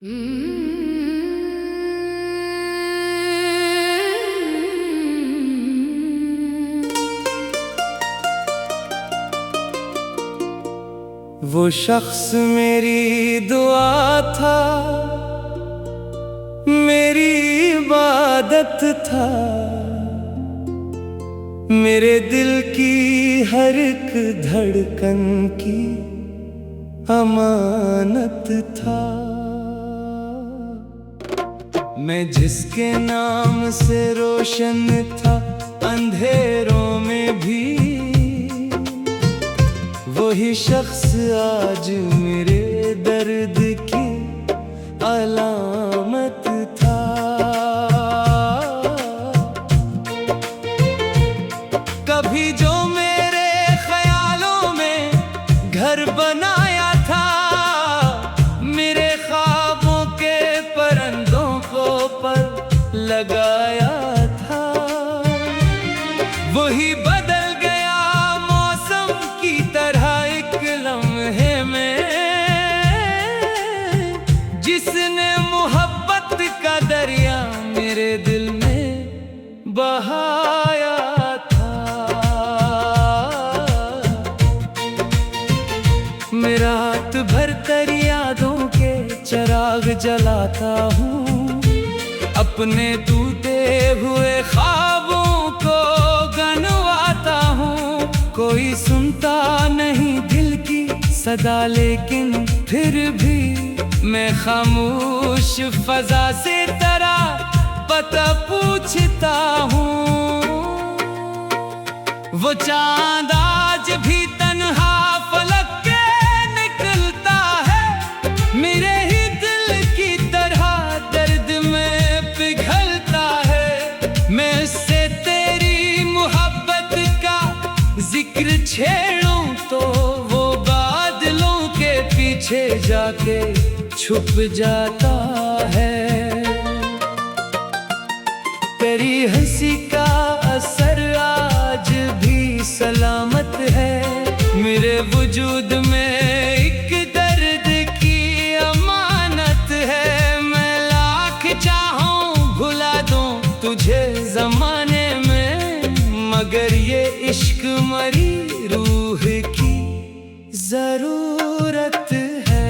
वो शख्स मेरी दुआ था, मेरी इबादत था, मेरे दिल की हर एक धड़कन की अमानत था। मैं जिसके नाम से रोशन था अंधेरों में भी, वही शख्स आज मेरे दर्द की अलामत था। कभी जो मेरे ख्यालों में घर बनाया था, मेरे ख्वाबों के परिंदों को पर लगाया था, वही बदल गया मौसम की तरह एक लम्हे में, जिसने मोहब्बत का दरिया मेरे दिल में बहाया था। मैं रात भर तेरी यादों के चिराग जलाता हूँ, अपने टूटे हुए ख्वाबों को गनवाता हूँ। कोई सुनता नहीं दिल की सदा, लेकिन फिर भी मैं खामोश फजा से तरह पता पूछता हूँ। वो चांद आज भी तन्हा फलक के निकलता है, मेरे ही दिल की तरह दर्द में पिघलता है। मैं उससे तेरी मोहब्बत का जिक्र छेड़ूं तो वो बादलों के पीछे जाके छुप जाता है। तेरी हंसी का असर आज भी सलामत है, मेरे वजूद में एक दर्द की अमानत है। मैं लाख चाहूं भुला दूं तुझे जमाने में, मगर ये इश्क मरी रूह की जरूरत है।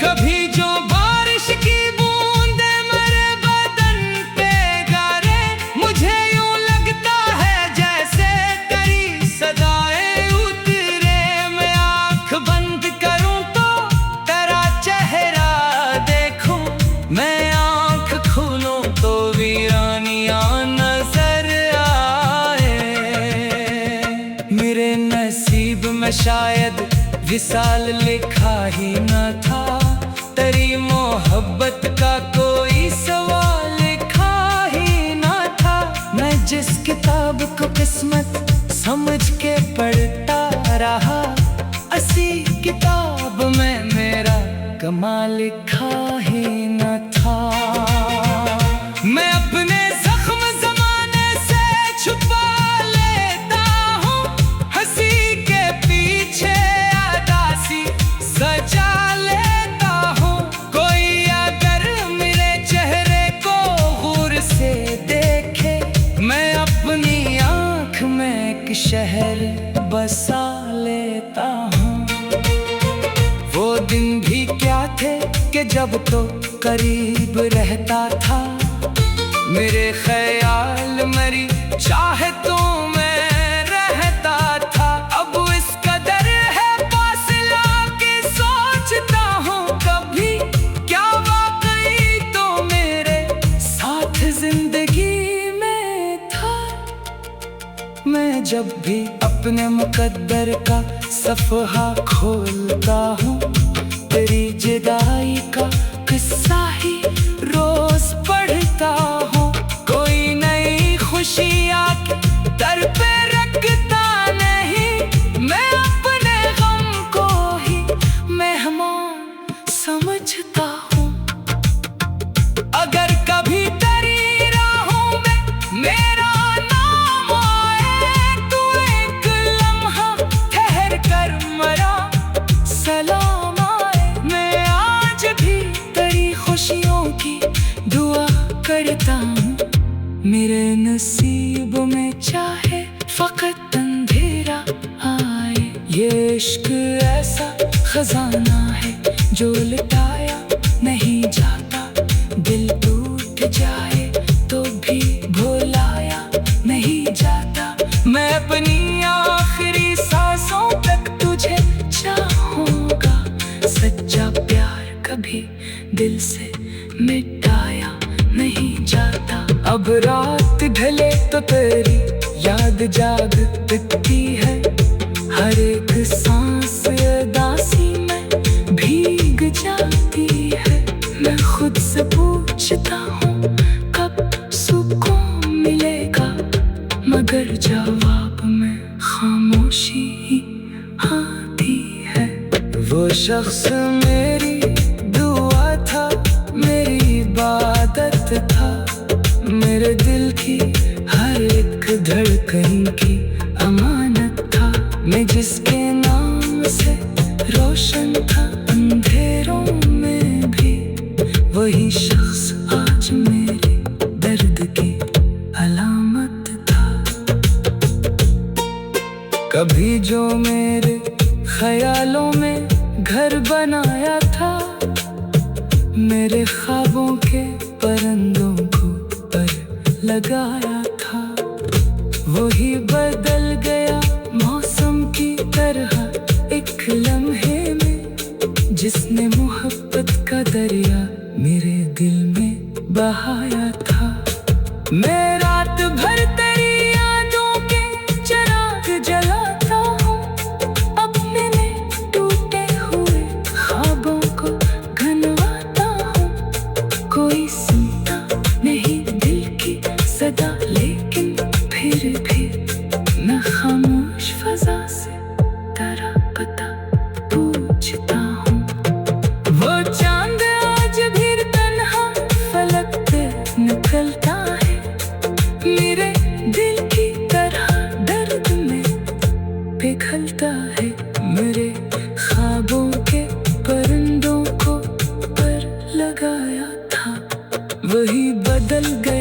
कभी जो बारिश की बूंदे मेरे बदन पे गारे, मुझे यूं लगता है जैसे तेरी सदाएं उतरे। मैं आंख बंद करूं तो तेरा चेहरा देखूं, मैं आंख खोलूं तो वीरानियां नजर आए। मेरे नसीब में शायद विसाल लिखा ही न था, तेरी मोहब्बत का कोई सवाल लिखा ही न था। मैं जिस किताब को किस्मत समझ के पढ़ता रहा, असी किताब में मेरा कमाल लिखा ही न था। मैं अपने जख्म जमाने से छुपा लेता हूँ, हंसी के पीछे अदासी सजा लेता हूँ। कोई अगर मेरे चेहरे को गौर से देखे, मैं अपनी आँख में एक शहर बसा लेता हूँ। वो दिन भी क्या थे कि जब तो करीब रहता था, मेरे ख्याल मेरी चाहतों में रहता था। अब इस कदर है फासला कि सोचता हूँ कभी, क्या वाकई तो मेरे साथ जिंदगी में था। मैं जब भी अपने मुकद्दर का सफ़हा खोलता हूँ, तेरी जुदाई का किस्सा ही रोज पढ़ता हूँ। कोई नई खुशी आके दर पे रखता नहीं, मैं अपने गम को ही मेहमान समझता हूँ। अगर कभी तेरी राहों में मेरा नाम आए, तू एक लम्हा ठहर कर मरा सलाम आए। मैं आज भी करता हूँ। मेरे नसीब में चाहे फकत अंधेरा आए। ये इश्क ऐसा खजाना है जो लुटाया नहीं जाता। दिल टूट जाए तो भी भुलाया नहीं जाता। मैं अपनी आखिरी सांसों तक तुझे चाहूंगा। सच्चा प्यार कभी दिल से मिटाया नहीं जाता। अब रात ढले तो तेरी याद जागती है। हर एक सांस उदासी में भीग जाती है। मैं खुद से पूछता हूँ कब सुकून मिलेगा, मगर जवाब में खामोशी ही आती है। वो शख्स मेरी दुआ था, मेरी इबादत था। मेरे दिल की हर एक धड़कन की अमानत था। मैं जिसके नाम से रोशन था अंधेरों में भी, वही शख्स आज मेरे दर्द की अलामत था। कभी जो मेरे ख्यालों में घर बनाया था, मेरे ख्वाबों के परिंदों को पर लगाया था। वही बदल गया मौसम की तरह एक लम्हे में, जिसने मोहब्बत का दरिया मेरे दिल में बहाया था। मैं रात भर तेरी यादों के चिराग जलाता हूँ। अपने में टूटे हुए ख्वाबों को घनवाता हूँ। कोई सुनता नहीं दिल की सदा, लेकिन फिर भी मैं खामोश फजा से तेरा पता पूछता हूँ। वो चांद आज भी तन्हा फलक पे निकलता है। मेरे दिल की तरह दर्द में पिघलता है। मेरे ख्वाबों के परिंदों को पर लगाया था, वही बदल गया